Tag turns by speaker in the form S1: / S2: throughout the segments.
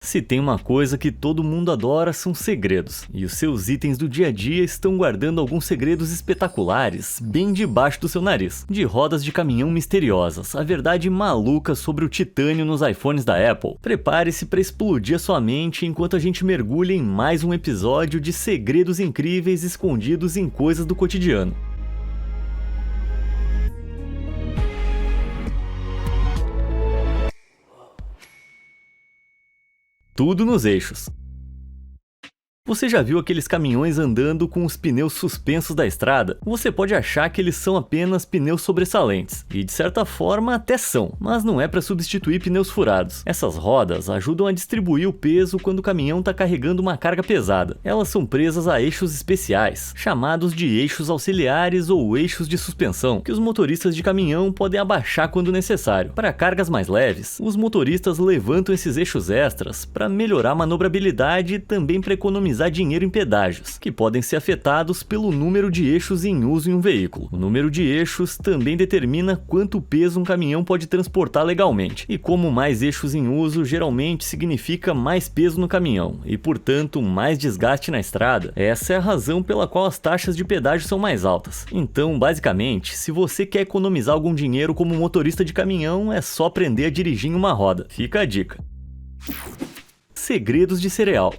S1: Se tem uma coisa que todo mundo adora, são segredos. E os seus itens do dia a dia estão guardando alguns segredos espetaculares, bem debaixo do seu nariz. De rodas de caminhão misteriosas, a verdade maluca sobre o titânio nos iPhones da Apple. Prepare-se para explodir a sua mente enquanto a gente mergulha em mais um episódio de segredos incríveis escondidos em coisas do cotidiano. Tudo nos eixos. Você já viu aqueles caminhões andando com os pneus suspensos da estrada? Você pode achar que eles são apenas pneus sobressalentes, e de certa forma até são, mas não é para substituir pneus furados. Essas rodas ajudam a distribuir o peso quando o caminhão está carregando uma carga pesada. Elas são presas a eixos especiais, chamados de eixos auxiliares ou eixos de suspensão, que os motoristas de caminhão podem abaixar quando necessário. Para cargas mais leves, os motoristas levantam esses eixos extras para melhorar a manobrabilidade e também para economizar dinheiro em pedágios, que podem ser afetados pelo número de eixos em uso em um veículo. O número de eixos também determina quanto peso um caminhão pode transportar legalmente, e como mais eixos em uso geralmente significa mais peso no caminhão, e portanto mais desgaste na estrada. Essa é a razão pela qual as taxas de pedágio são mais altas. Então, basicamente, se você quer economizar algum dinheiro como motorista de caminhão, é só aprender a dirigir em uma roda. Fica a dica. Segredos de cereal.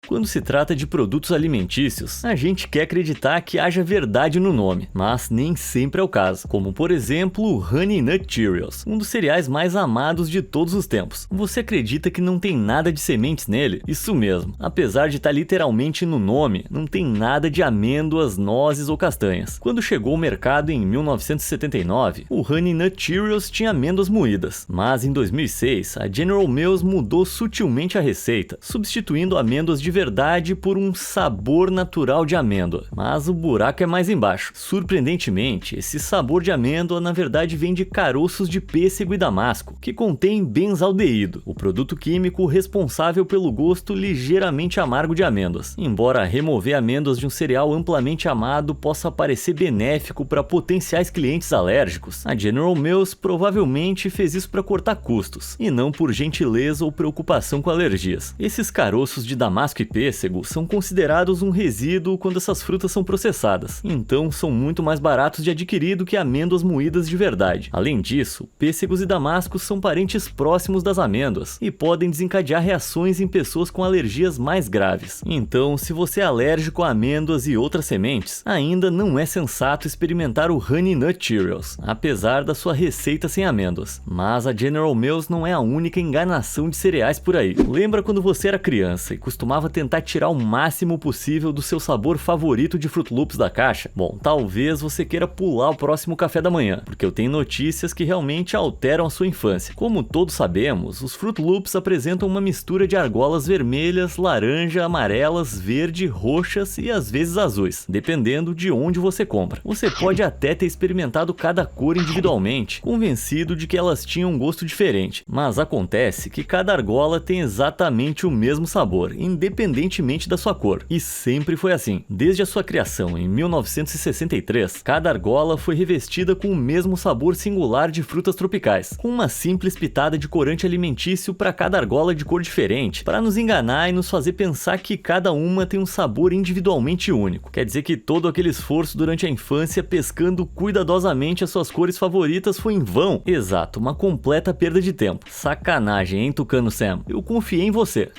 S1: Quando se trata de produtos alimentícios, a gente quer acreditar que haja verdade no nome, mas nem sempre é o caso, como por exemplo o Honey Nut Cheerios, um dos cereais mais amados de todos os tempos. Você acredita que não tem nada de sementes nele? Isso mesmo, apesar de estar literalmente no nome, não tem nada de amêndoas, nozes ou castanhas. Quando chegou ao mercado em 1979, o Honey Nut Cheerios tinha amêndoas moídas, mas em 2006 a General Mills mudou sutilmente a receita, substituindo amêndoas de verdade por um sabor natural de amêndoa, mas o buraco é mais embaixo. Surpreendentemente, esse sabor de amêndoa na verdade vem de caroços de pêssego e damasco, que contém benzaldeído, o produto químico responsável pelo gosto ligeiramente amargo de amêndoas. Embora remover amêndoas de um cereal amplamente amado possa parecer benéfico para potenciais clientes alérgicos, a General Mills provavelmente fez isso para cortar custos, e não por gentileza ou preocupação com alergias. Esses caroços de damasco e pêssego são considerados um resíduo quando essas frutas são processadas, então são muito mais baratos de adquirir do que amêndoas moídas de verdade. Além disso, pêssegos e damascos são parentes próximos das amêndoas e podem desencadear reações em pessoas com alergias mais graves. Então, se você é alérgico a amêndoas e outras sementes, ainda não é sensato experimentar o Honey Nut Cheerios, apesar da sua receita sem amêndoas. Mas a General Mills não é a única enganação de cereais por aí. Lembra quando você era criança e costumava tentar tirar o máximo possível do seu sabor favorito de Fruit Loops da caixa? Bom, talvez você queira pular o próximo café da manhã, porque eu tenho notícias que realmente alteram a sua infância. Como todos sabemos, os Fruit Loops apresentam uma mistura de argolas vermelhas, laranja, amarelas, verde, roxas e às vezes azuis, dependendo de onde você compra. Você pode até ter experimentado cada cor individualmente, convencido de que elas tinham um gosto diferente, mas acontece que cada argola tem exatamente o mesmo sabor, independentemente da sua cor. E sempre foi assim. Desde a sua criação em 1963, cada argola foi revestida com o mesmo sabor singular de frutas tropicais, com uma simples pitada de corante alimentício para cada argola de cor diferente, para nos enganar e nos fazer pensar que cada uma tem um sabor individualmente único. Quer dizer que todo aquele esforço durante a infância pescando cuidadosamente as suas cores favoritas foi em vão? Exato, uma completa perda de tempo. Sacanagem, hein, Tucano Sam? Eu confiei em você.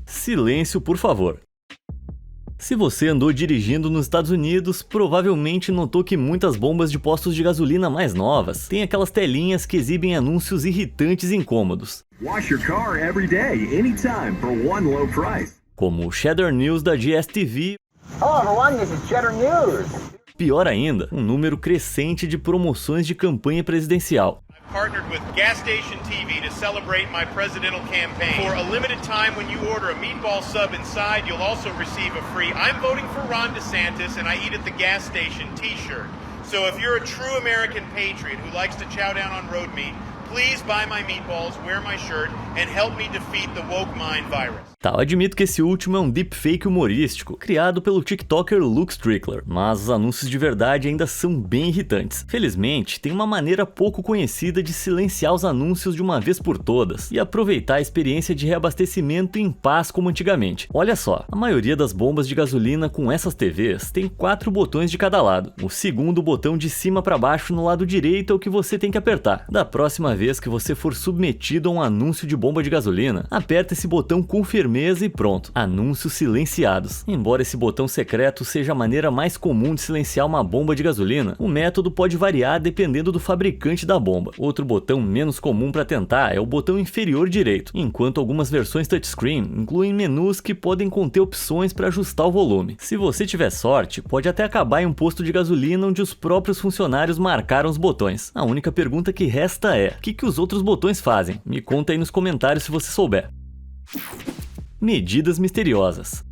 S1: Silêncio, por favor. Se você andou dirigindo nos Estados Unidos, provavelmente notou que muitas bombas de postos de gasolina mais novas têm aquelas telinhas que exibem anúncios irritantes e incômodos.
S2: Wash your car every day, anytime, for one low price.
S1: Como o Cheddar News da GSTV.
S3: Hello everyone, this is Cheddar News.
S1: Pior ainda, um número crescente de promoções de campanha presidencial.
S4: Partnered with Gas Station TV to celebrate my presidential campaign. For a limited time, when you order a meatball sub inside, you'll also receive a free "I'm voting for Ron DeSantis and I eat at the gas station" t-shirt. So if you're a true American patriot who likes to chow down on road meat, Please buy my meatballs, wear my shirt, and help me defeat the woke mind virus.
S1: Tá, eu admito que esse último é um deepfake humorístico, criado pelo TikToker Luke Strickler, mas os anúncios de verdade ainda são bem irritantes. Felizmente, tem uma maneira pouco conhecida de silenciar os anúncios de uma vez por todas e aproveitar a experiência de reabastecimento em paz como antigamente. Olha só, a maioria das bombas de gasolina com essas TVs tem 4 botões de cada lado. O segundo botão de cima para baixo no lado direito é o que você tem que apertar. Da próxima vez que você for submetido a um anúncio de bomba de gasolina, aperta esse botão com firmeza e pronto. Anúncios silenciados. Embora esse botão secreto seja a maneira mais comum de silenciar uma bomba de gasolina, o método pode variar dependendo do fabricante da bomba. Outro botão menos comum para tentar é o botão inferior direito, enquanto algumas versões touchscreen incluem menus que podem conter opções para ajustar o volume. Se você tiver sorte, pode até acabar em um posto de gasolina onde os próprios funcionários marcaram os botões. A única pergunta que resta é: o que os outros botões fazem? Me conta aí nos comentários se você souber. Medidas misteriosas.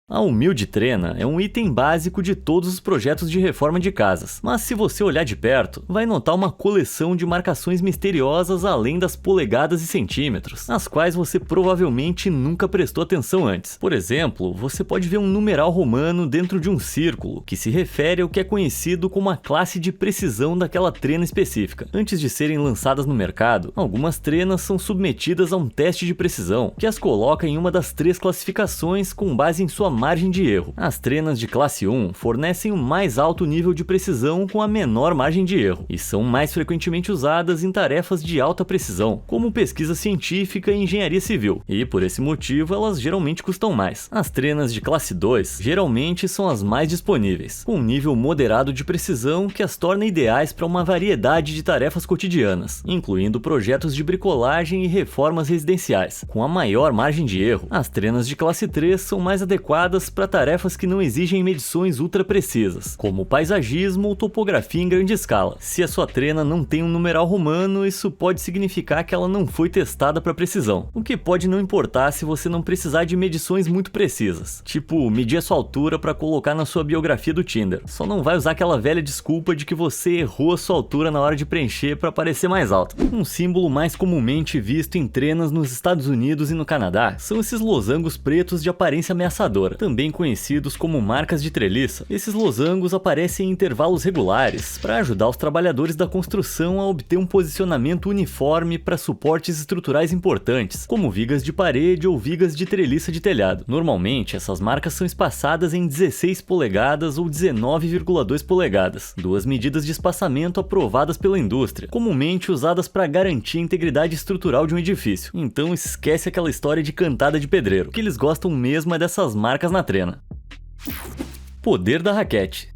S1: A humilde trena é um item básico de todos os projetos de reforma de casas, mas se você olhar de perto, vai notar uma coleção de marcações misteriosas além das polegadas e centímetros, nas quais você provavelmente nunca prestou atenção antes. Por exemplo, você pode ver um numeral romano dentro de um círculo, que se refere ao que é conhecido como a classe de precisão daquela trena específica. Antes de serem lançadas no mercado, algumas trenas são submetidas a um teste de precisão, que as coloca em uma das 3 classificações com base em sua margem de erro. As trenas de classe 1 fornecem o mais alto nível de precisão com a menor margem de erro, e são mais frequentemente usadas em tarefas de alta precisão, como pesquisa científica e engenharia civil, e por esse motivo elas geralmente custam mais. As trenas de classe 2 geralmente são as mais disponíveis, com um nível moderado de precisão que as torna ideais para uma variedade de tarefas cotidianas, incluindo projetos de bricolagem e reformas residenciais. Com a maior margem de erro, as trenas de classe 3 são mais adequadas para tarefas que não exigem medições ultra precisas, como paisagismo ou topografia em grande escala. Se a sua trena não tem um numeral romano, isso pode significar que ela não foi testada para precisão, o que pode não importar se você não precisar de medições muito precisas, tipo medir a sua altura para colocar na sua biografia do Tinder. Só não vai usar aquela velha desculpa de que você errou a sua altura na hora de preencher para parecer mais alto. Um símbolo mais comumente visto em trenas nos Estados Unidos e no Canadá são esses losangos pretos de aparência ameaçadora, também conhecidos como marcas de treliça. Esses losangos aparecem em intervalos regulares para ajudar os trabalhadores da construção a obter um posicionamento uniforme para suportes estruturais importantes, como vigas de parede ou vigas de treliça de telhado. Normalmente, essas marcas são espaçadas em 16 polegadas ou 19,2 polegadas, 2 medidas de espaçamento aprovadas pela indústria, comumente usadas para garantir a integridade estrutural de um edifício. Então esquece aquela história de cantada de pedreiro. O que eles gostam mesmo é dessas marcas na trena. Poder da raquete.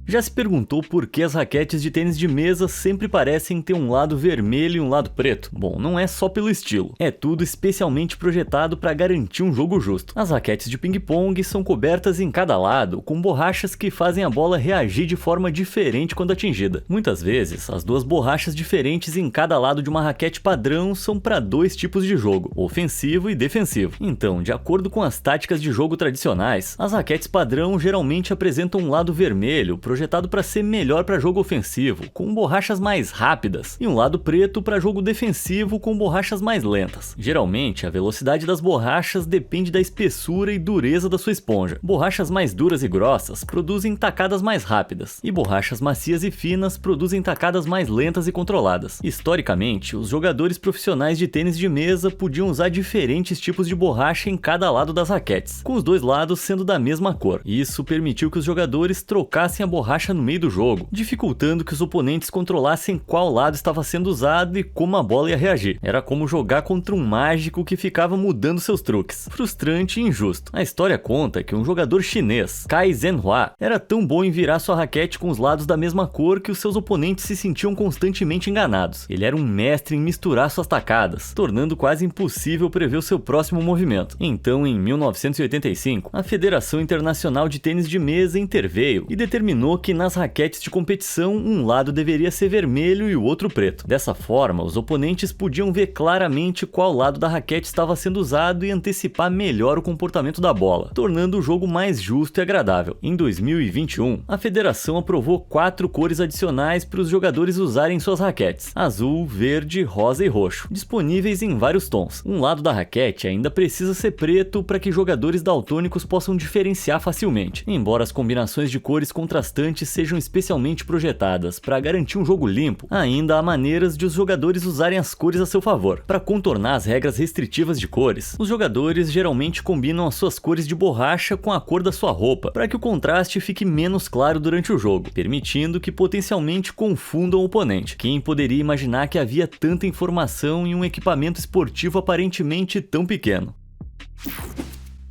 S1: Já se perguntou por que as raquetes de tênis de mesa sempre parecem ter um lado vermelho e um lado preto? Bom, não é só pelo estilo, é tudo especialmente projetado para garantir um jogo justo. As raquetes de ping-pong são cobertas em cada lado com borrachas que fazem a bola reagir de forma diferente quando atingida. Muitas vezes, as 2 borrachas diferentes em cada lado de uma raquete padrão são para 2 tipos de jogo, ofensivo e defensivo. Então, de acordo com as táticas de jogo tradicionais, as raquetes padrão geralmente apresentam um lado vermelho, projetado para ser melhor para jogo ofensivo, com borrachas mais rápidas, e um lado preto para jogo defensivo com borrachas mais lentas. Geralmente, a velocidade das borrachas depende da espessura e dureza da sua esponja. Borrachas mais duras e grossas produzem tacadas mais rápidas, e borrachas macias e finas produzem tacadas mais lentas e controladas. Historicamente, os jogadores profissionais de tênis de mesa podiam usar diferentes tipos de borracha em cada lado das raquetes, com os 2 lados sendo da mesma cor. Isso permitiu que os jogadores trocassem a borracha no meio do jogo, dificultando que os oponentes controlassem qual lado estava sendo usado e como a bola ia reagir. Era como jogar contra um mágico que ficava mudando seus truques. Frustrante e injusto. A história conta que um jogador chinês, Cai Zhenhua, era tão bom em virar sua raquete com os lados da mesma cor que os seus oponentes se sentiam constantemente enganados. Ele era um mestre em misturar suas tacadas, tornando quase impossível prever o seu próximo movimento. Então, em 1985, a Federação Internacional de Tênis de Mesa interveio e determinou afirmou que nas raquetes de competição um lado deveria ser vermelho e o outro preto. Dessa forma, os oponentes podiam ver claramente qual lado da raquete estava sendo usado e antecipar melhor o comportamento da bola, tornando o jogo mais justo e agradável. Em 2021, a federação aprovou 4 cores adicionais para os jogadores usarem suas raquetes: azul, verde, rosa e roxo, disponíveis em vários tons. Um lado da raquete ainda precisa ser preto para que jogadores daltônicos possam diferenciar facilmente, embora as combinações de cores contrastantes sejam especialmente projetadas para garantir um jogo limpo. Ainda há maneiras de os jogadores usarem as cores a seu favor. Para contornar as regras restritivas de cores, os jogadores geralmente combinam as suas cores de borracha com a cor da sua roupa, para que o contraste fique menos claro durante o jogo, permitindo que potencialmente confundam o oponente. Quem poderia imaginar que havia tanta informação em um equipamento esportivo aparentemente tão pequeno?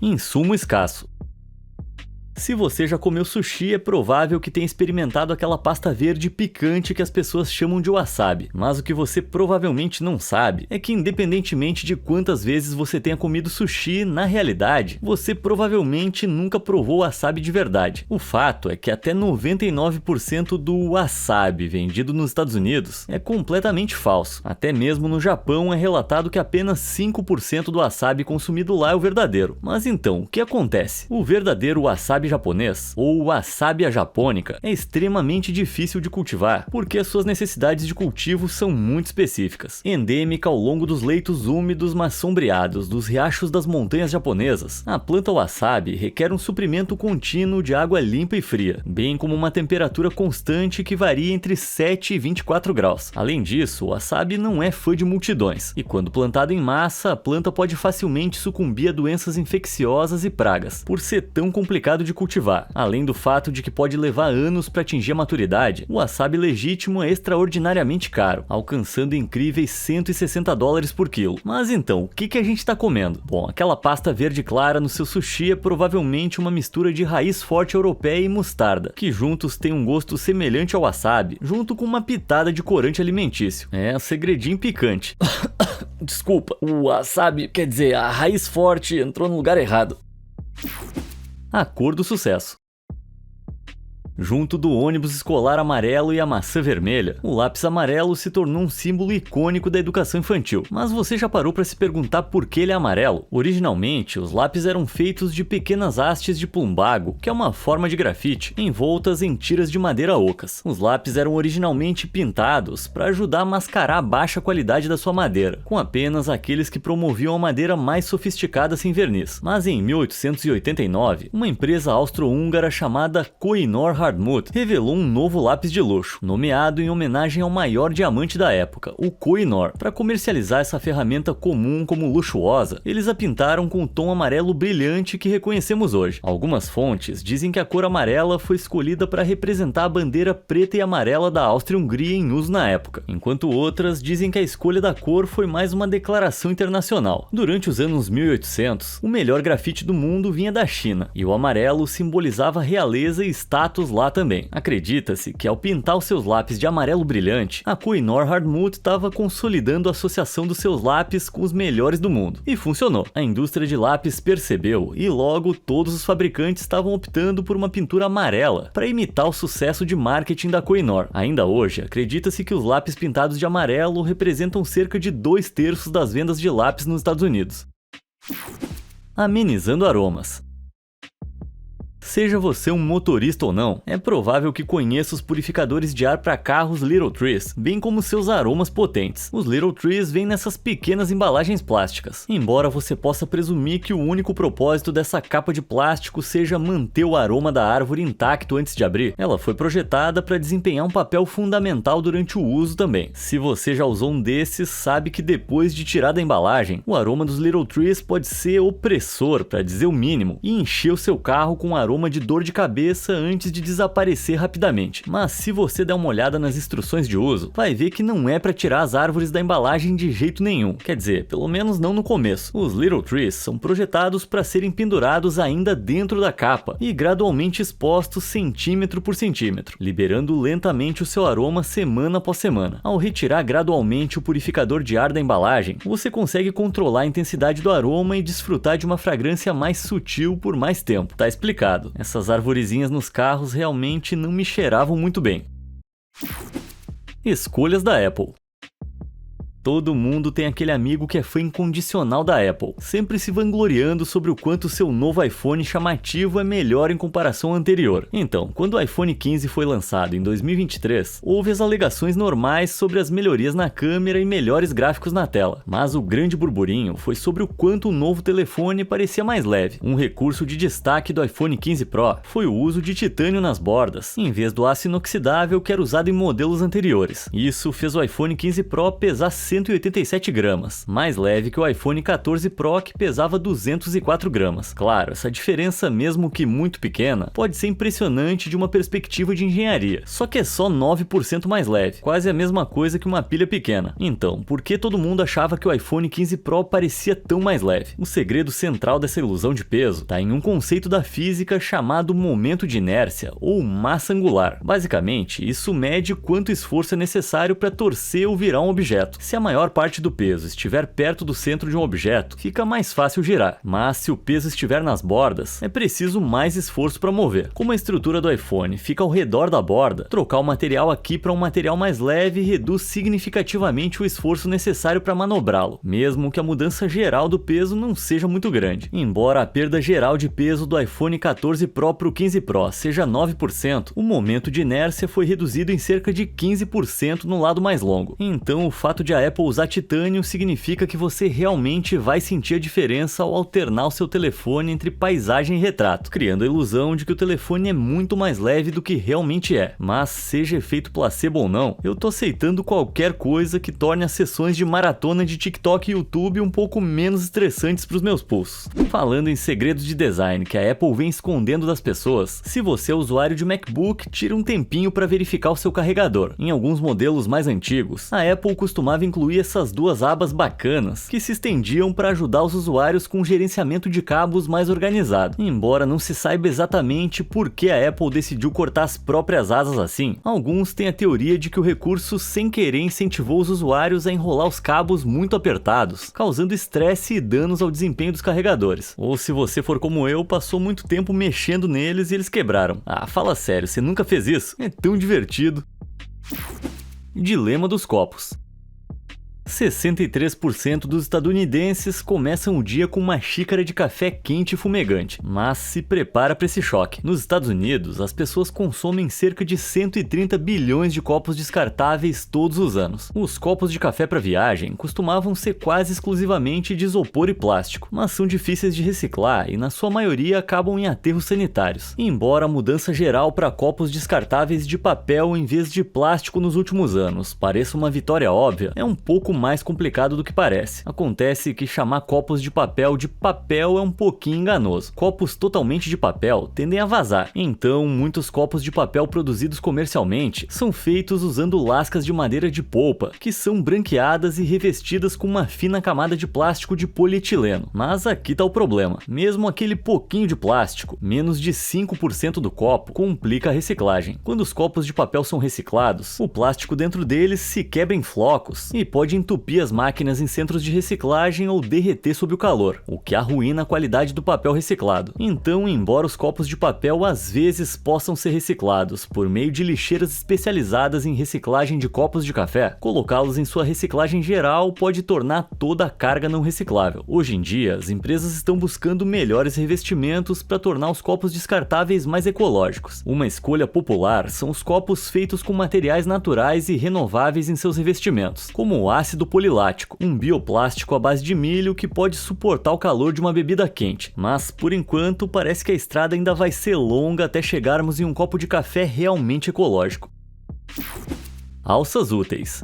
S1: Insumo escasso. Se você já comeu sushi, é provável que tenha experimentado aquela pasta verde picante que as pessoas chamam de wasabi. Mas o que você provavelmente não sabe é que, independentemente de quantas vezes você tenha comido sushi, na realidade, você provavelmente nunca provou wasabi de verdade. O fato é que até 99% do wasabi vendido nos Estados Unidos é completamente falso. Até mesmo no Japão é relatado que apenas 5% do wasabi consumido lá é o verdadeiro. Mas então, o que acontece? O verdadeiro wasabi japonês, ou wasabi japônica, é extremamente difícil de cultivar, porque as suas necessidades de cultivo são muito específicas. Endêmica ao longo dos leitos úmidos mas sombreados dos riachos das montanhas japonesas, a planta wasabi requer um suprimento contínuo de água limpa e fria, bem como uma temperatura constante que varia entre 7 e 24 graus. Além disso, o wasabi não é fã de multidões, e quando plantado em massa, a planta pode facilmente sucumbir a doenças infecciosas e pragas, por ser tão complicado de cultivar. Além do fato de que pode levar anos para atingir a maturidade, o wasabi legítimo é extraordinariamente caro, alcançando incríveis $160 por quilo. Mas então, o que a gente está comendo? Bom, aquela pasta verde clara no seu sushi é provavelmente uma mistura de raiz forte europeia e mostarda, que juntos têm um gosto semelhante ao wasabi, junto com uma pitada de corante alimentício. É, segredinho picante. Desculpa, o wasabi, quer dizer, a raiz forte entrou no lugar errado. A cor do sucesso. Junto do ônibus escolar amarelo e a maçã vermelha, o lápis amarelo se tornou um símbolo icônico da educação infantil. Mas você já parou para se perguntar por que ele é amarelo? Originalmente, os lápis eram feitos de pequenas hastes de plumbago, que é uma forma de grafite, envoltas em tiras de madeira ocas. Os lápis eram originalmente pintados para ajudar a mascarar a baixa qualidade da sua madeira, com apenas aqueles que promoviam a madeira mais sofisticada sem verniz. Mas em 1889, uma empresa austro-húngara chamada Koh-i-Noor Hardtmuth revelou um novo lápis de luxo, nomeado em homenagem ao maior diamante da época, o Koh-i-Noor. Para comercializar essa ferramenta comum como luxuosa, eles a pintaram com o tom amarelo brilhante que reconhecemos hoje. Algumas fontes dizem que a cor amarela foi escolhida para representar a bandeira preta e amarela da Áustria-Hungria em uso na época, enquanto outras dizem que a escolha da cor foi mais uma declaração internacional. Durante os anos 1800, o melhor grafite do mundo vinha da China, e o amarelo simbolizava realeza e status lá também. Acredita-se que ao pintar os seus lápis de amarelo brilhante, a Koh-i-Noor Hardtmuth estava consolidando a associação dos seus lápis com os melhores do mundo. E funcionou. A indústria de lápis percebeu e logo todos os fabricantes estavam optando por uma pintura amarela para imitar o sucesso de marketing da Koh-i-Noor. Ainda hoje, acredita-se que os lápis pintados de amarelo representam cerca de 2/3 das vendas de lápis nos Estados Unidos. Amenizando aromas. Seja você um motorista ou não, é provável que conheça os purificadores de ar para carros Little Trees, bem como seus aromas potentes. Os Little Trees vêm nessas pequenas embalagens plásticas. Embora você possa presumir que o único propósito dessa capa de plástico seja manter o aroma da árvore intacto antes de abrir, ela foi projetada para desempenhar um papel fundamental durante o uso também. Se você já usou um desses, sabe que depois de tirar da embalagem, o aroma dos Little Trees pode ser opressor, para dizer o mínimo, e encher o seu carro com um aroma de dor de cabeça antes de desaparecer rapidamente. Mas se você der uma olhada nas instruções de uso, vai ver que não é para tirar as árvores da embalagem de jeito nenhum. Quer dizer, pelo menos não no começo. Os Little Trees são projetados para serem pendurados ainda dentro da capa e gradualmente expostos centímetro por centímetro, liberando lentamente o seu aroma semana após semana. Ao retirar gradualmente o purificador de ar da embalagem, você consegue controlar a intensidade do aroma e desfrutar de uma fragrância mais sutil por mais tempo. Tá explicado. lado. Essas arvorezinhas nos carros realmente não me cheiravam muito bem. Escolhas da Apple. Todo mundo tem aquele amigo que é fã incondicional da Apple, sempre se vangloriando sobre o quanto seu novo iPhone chamativo é melhor em comparação ao anterior. Então, quando o iPhone 15 foi lançado em 2023, houve as alegações normais sobre as melhorias na câmera e melhores gráficos na tela. Mas o grande burburinho foi sobre o quanto o novo telefone parecia mais leve. Um recurso de destaque do iPhone 15 Pro foi o uso de titânio nas bordas, em vez do aço inoxidável que era usado em modelos anteriores. Isso fez o iPhone 15 Pro pesar 187 gramas, mais leve que o iPhone 14 Pro que pesava 204 gramas. Claro, essa diferença, mesmo que muito pequena, pode ser impressionante de uma perspectiva de engenharia, só que é só 9% mais leve, quase a mesma coisa que uma pilha pequena. Então, por que todo mundo achava que o iPhone 15 Pro parecia tão mais leve? O segredo central dessa ilusão de peso está em um conceito da física chamado momento de inércia ou massa angular. Basicamente, isso mede quanto esforço é necessário para torcer ou virar um objeto. Se a maior parte do peso estiver perto do centro de um objeto, fica mais fácil girar, mas se o peso estiver nas bordas, é preciso mais esforço para mover. Como a estrutura do iPhone fica ao redor da borda, trocar o material aqui para um material mais leve reduz significativamente o esforço necessário para manobrá-lo, mesmo que a mudança geral do peso não seja muito grande. Embora a perda geral de peso do iPhone 14 Pro para o 15 Pro seja 9%, o momento de inércia foi reduzido em cerca de 15% no lado mais longo. Então o fato de a Apple usar titânio significa que você realmente vai sentir a diferença ao alternar o seu telefone entre paisagem e retrato, criando a ilusão de que o telefone é muito mais leve do que realmente é. Mas seja efeito placebo ou não, eu tô aceitando qualquer coisa que torne as sessões de maratona de TikTok e YouTube um pouco menos estressantes para os meus pulsos. Falando em segredos de design que a Apple vem escondendo das pessoas, se você é usuário de MacBook, tire um tempinho para verificar o seu carregador. Em alguns modelos mais antigos, a Apple costumava incluir essas duas abas bacanas que se estendiam para ajudar os usuários com gerenciamento de cabos mais organizado. Embora não se saiba exatamente por que a Apple decidiu cortar as próprias asas assim, alguns têm a teoria de que o recurso sem querer incentivou os usuários a enrolar os cabos muito apertados, causando estresse e danos ao desempenho dos carregadores. Ou se você for como eu, passou muito tempo mexendo neles e eles quebraram. Ah, fala sério, você nunca fez isso? É tão divertido. Dilema dos copos. 63% dos estadunidenses começam o dia com uma xícara de café quente e fumegante, mas se prepara para esse choque. Nos Estados Unidos, as pessoas consomem cerca de 130 bilhões de copos descartáveis todos os anos. Os copos de café para viagem costumavam ser quase exclusivamente de isopor e plástico, mas são difíceis de reciclar e na sua maioria acabam em aterros sanitários. Embora a mudança geral para copos descartáveis de papel em vez de plástico nos últimos anos pareça uma vitória óbvia, é um pouco mais complicado do que parece. Acontece que chamar copos de papel é um pouquinho enganoso. Copos totalmente de papel tendem a vazar, então muitos copos de papel produzidos comercialmente são feitos usando lascas de madeira de polpa, que são branqueadas e revestidas com uma fina camada de plástico de polietileno. Mas aqui tá o problema. Mesmo aquele pouquinho de plástico, menos de 5% do copo, complica a reciclagem. Quando os copos de papel são reciclados, o plástico dentro deles se quebra em flocos e pode entupir as máquinas em centros de reciclagem ou derreter sob o calor, o que arruína a qualidade do papel reciclado. Então, embora os copos de papel às vezes possam ser reciclados por meio de lixeiras especializadas em reciclagem de copos de café, colocá-los em sua reciclagem geral pode tornar toda a carga não reciclável. Hoje em dia, as empresas estão buscando melhores revestimentos para tornar os copos descartáveis mais ecológicos. Uma escolha popular são os copos feitos com materiais naturais e renováveis em seus revestimentos, como o ácido polilático, um bioplástico à base de milho que pode suportar o calor de uma bebida quente. Mas, por enquanto, parece que a estrada ainda vai ser longa até chegarmos em um copo de café realmente ecológico. Alças úteis.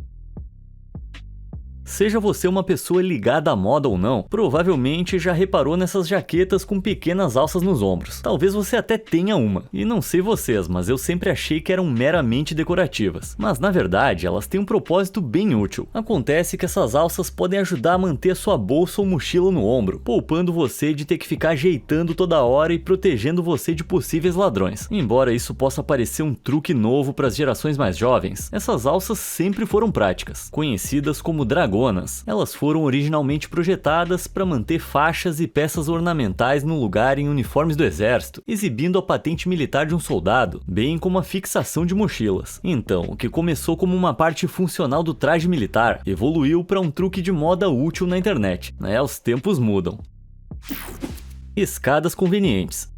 S1: Seja você uma pessoa ligada à moda ou não, provavelmente já reparou nessas jaquetas com pequenas alças nos ombros. Talvez você até tenha uma, e não sei vocês, mas eu sempre achei que eram meramente decorativas. Mas na verdade, elas têm um propósito bem útil. Acontece que essas alças podem ajudar a manter a sua bolsa ou mochila no ombro, poupando você de ter que ficar ajeitando toda hora e protegendo você de possíveis ladrões. Embora isso possa parecer um truque novo para as gerações mais jovens, essas alças sempre foram práticas, conhecidas como dragões grandonas. Elas foram originalmente projetadas para manter faixas e peças ornamentais no lugar em uniformes do exército, exibindo a patente militar de um soldado, bem como a fixação de mochilas. Então, o que começou como uma parte funcional do traje militar, evoluiu para um truque de moda útil na internet. Os tempos mudam. Escadas convenientes.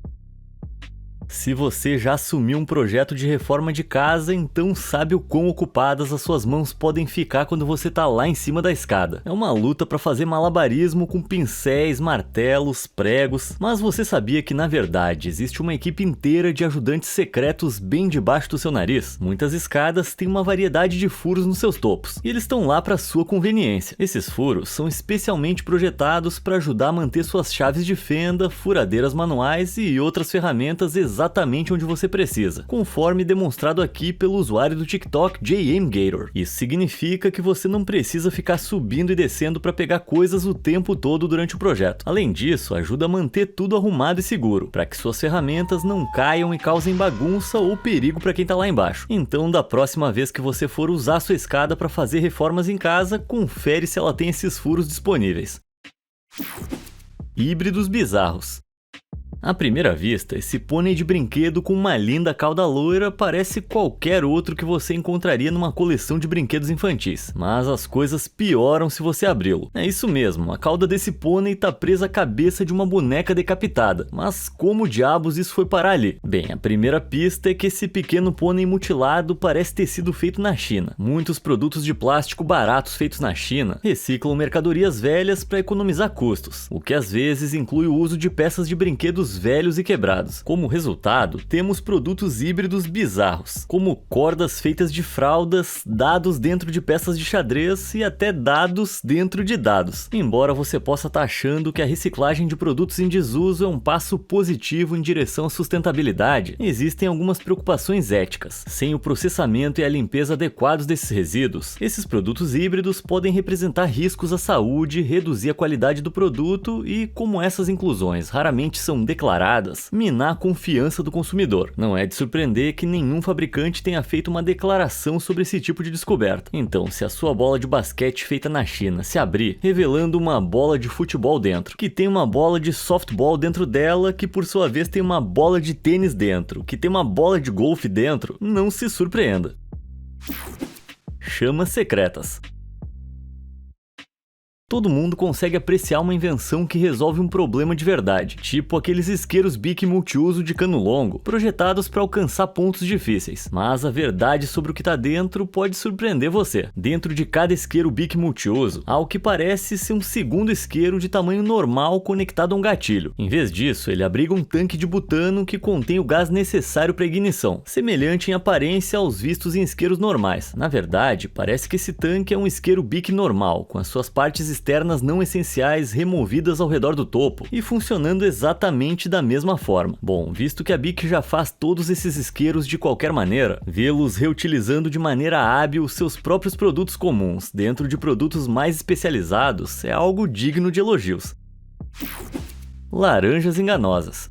S1: Se você já assumiu um projeto de reforma de casa, então sabe o quão ocupadas as suas mãos podem ficar quando você tá lá em cima da escada. É uma luta para fazer malabarismo com pincéis, martelos, pregos, mas você sabia que na verdade existe uma equipe inteira de ajudantes secretos bem debaixo do seu nariz? Muitas escadas têm uma variedade de furos nos seus topos, e eles estão lá para sua conveniência. Esses furos são especialmente projetados para ajudar a manter suas chaves de fenda, furadeiras manuais e outras ferramentas exatamente onde você precisa, conforme demonstrado aqui pelo usuário do TikTok JM Gator. Isso significa que você não precisa ficar subindo e descendo para pegar coisas o tempo todo durante o projeto. Além disso, ajuda a manter tudo arrumado e seguro, para que suas ferramentas não caiam e causem bagunça ou perigo para quem tá lá embaixo. Então, da próxima vez que você for usar sua escada para fazer reformas em casa, confere se ela tem esses furos disponíveis. Híbridos bizarros. À primeira vista, esse pônei de brinquedo com uma linda cauda loira parece qualquer outro que você encontraria numa coleção de brinquedos infantis, mas as coisas pioram se você abri-lo. É isso mesmo, a cauda desse pônei tá presa à cabeça de uma boneca decapitada, mas como diabos isso foi parar ali? Bem, a primeira pista é que esse pequeno pônei mutilado parece ter sido feito na China. Muitos produtos de plástico baratos feitos na China reciclam mercadorias velhas para economizar custos, o que às vezes inclui o uso de peças de brinquedos velhos e quebrados. Como resultado, temos produtos híbridos bizarros, como cordas feitas de fraldas, dados dentro de peças de xadrez e até dados dentro de dados. Embora você possa estar achando que a reciclagem de produtos em desuso é um passo positivo em direção à sustentabilidade, existem algumas preocupações éticas. Sem o processamento e a limpeza adequados desses resíduos, esses produtos híbridos podem representar riscos à saúde, reduzir a qualidade do produto e, como essas inclusões raramente são declaradas, minar a confiança do consumidor. Não é de surpreender que nenhum fabricante tenha feito uma declaração sobre esse tipo de descoberta. Então, se a sua bola de basquete feita na China se abrir, revelando uma bola de futebol dentro, que tem uma bola de softball dentro dela, que por sua vez tem uma bola de tênis dentro, que tem uma bola de golfe dentro, não se surpreenda. Chamas secretas. Todo mundo consegue apreciar uma invenção que resolve um problema de verdade, tipo aqueles isqueiros Bic multiuso de cano longo, projetados para alcançar pontos difíceis. Mas a verdade sobre o que está dentro pode surpreender você. Dentro de cada isqueiro Bic multiuso, há o que parece ser um segundo isqueiro de tamanho normal conectado a um gatilho. Em vez disso, ele abriga um tanque de butano que contém o gás necessário para ignição, semelhante em aparência aos vistos em isqueiros normais. Na verdade, parece que esse tanque é um isqueiro Bic normal, com as suas partes externas não essenciais removidas ao redor do topo e funcionando exatamente da mesma forma. Bom, visto que a Bic já faz todos esses isqueiros de qualquer maneira, vê-los reutilizando de maneira hábil seus próprios produtos comuns dentro de produtos mais especializados é algo digno de elogios. Laranjas enganosas.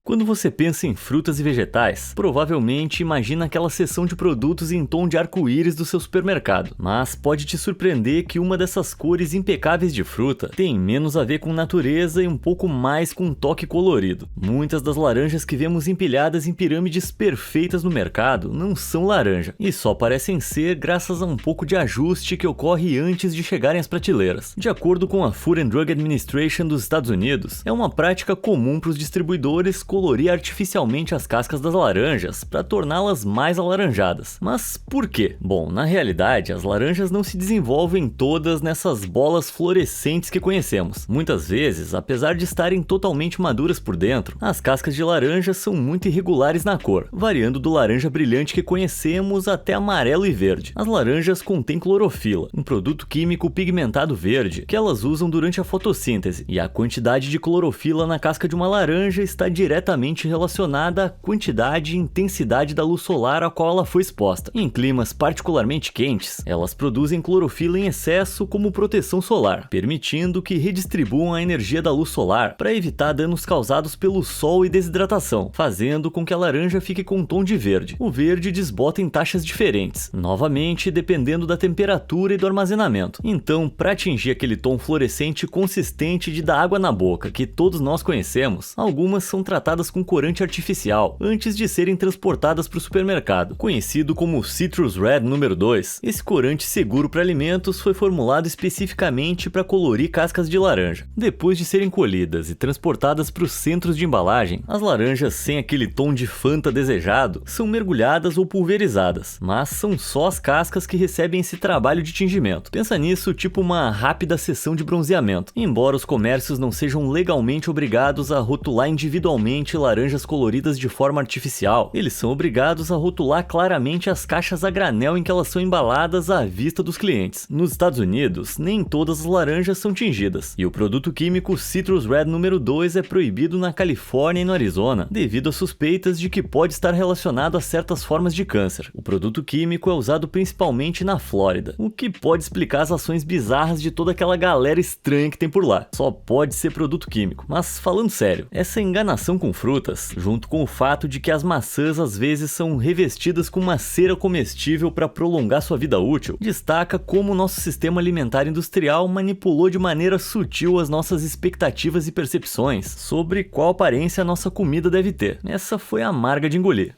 S1: Quando você pensa em frutas e vegetais, provavelmente imagina aquela seção de produtos em tom de arco-íris do seu supermercado. Mas pode te surpreender que uma dessas cores impecáveis de fruta tem menos a ver com natureza e um pouco mais com um toque colorido. Muitas das laranjas que vemos empilhadas em pirâmides perfeitas no mercado não são laranja, e só parecem ser graças a um pouco de ajuste que ocorre antes de chegarem às prateleiras. De acordo com a Food and Drug Administration dos Estados Unidos, é uma prática comum para os distribuidores colorir artificialmente as cascas das laranjas para torná-las mais alaranjadas. Mas por quê? Bom, na realidade, as laranjas não se desenvolvem todas nessas bolas fluorescentes que conhecemos. Muitas vezes, apesar de estarem totalmente maduras por dentro, as cascas de laranja são muito irregulares na cor, variando do laranja brilhante que conhecemos até amarelo e verde. As laranjas contêm clorofila, um produto químico pigmentado verde que elas usam durante a fotossíntese, e a quantidade de clorofila na casca de uma laranja está diretamente diretamente relacionada à quantidade e intensidade da luz solar a qual ela foi exposta. Em climas particularmente quentes, elas produzem clorofila em excesso como proteção solar, permitindo que redistribuam a energia da luz solar para evitar danos causados pelo sol e desidratação, fazendo com que a laranja fique com um tom de verde. O verde desbota em taxas diferentes, novamente dependendo da temperatura e do armazenamento. Então, para atingir aquele tom fluorescente consistente de dar água na boca que todos nós conhecemos, algumas são tratadas com corante artificial antes de serem transportadas para o supermercado, conhecido como Citrus Red número 2. Esse corante seguro para alimentos foi formulado especificamente para colorir cascas de laranja. Depois de serem colhidas e transportadas para os centros de embalagem, as laranjas sem aquele tom de Fanta desejado são mergulhadas ou pulverizadas, mas são só as cascas que recebem esse trabalho de tingimento. Pensa nisso tipo uma rápida sessão de bronzeamento. Embora os comércios não sejam legalmente obrigados a rotular individualmente laranjas coloridas de forma artificial, eles são obrigados a rotular claramente as caixas a granel em que elas são embaladas à vista dos clientes. Nos Estados Unidos, nem todas as laranjas são tingidas, e o produto químico Citrus Red número 2 é proibido na Califórnia e no Arizona, devido a suspeitas de que pode estar relacionado a certas formas de câncer. O produto químico é usado principalmente na Flórida, o que pode explicar as ações bizarras de toda aquela galera estranha que tem por lá. Só pode ser produto químico. Mas falando sério, essa enganação com frutas, junto com o fato de que as maçãs às vezes são revestidas com uma cera comestível para prolongar sua vida útil, destaca como o nosso sistema alimentar industrial manipulou de maneira sutil as nossas expectativas e percepções sobre qual aparência a nossa comida deve ter. Essa foi amarga de engolir.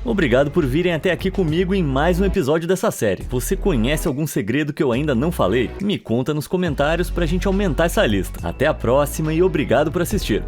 S1: Obrigado por virem até aqui comigo em mais um episódio dessa série. Você conhece algum segredo que eu ainda não falei? Me conta nos comentários pra gente aumentar essa lista. Até a próxima e obrigado por assistir.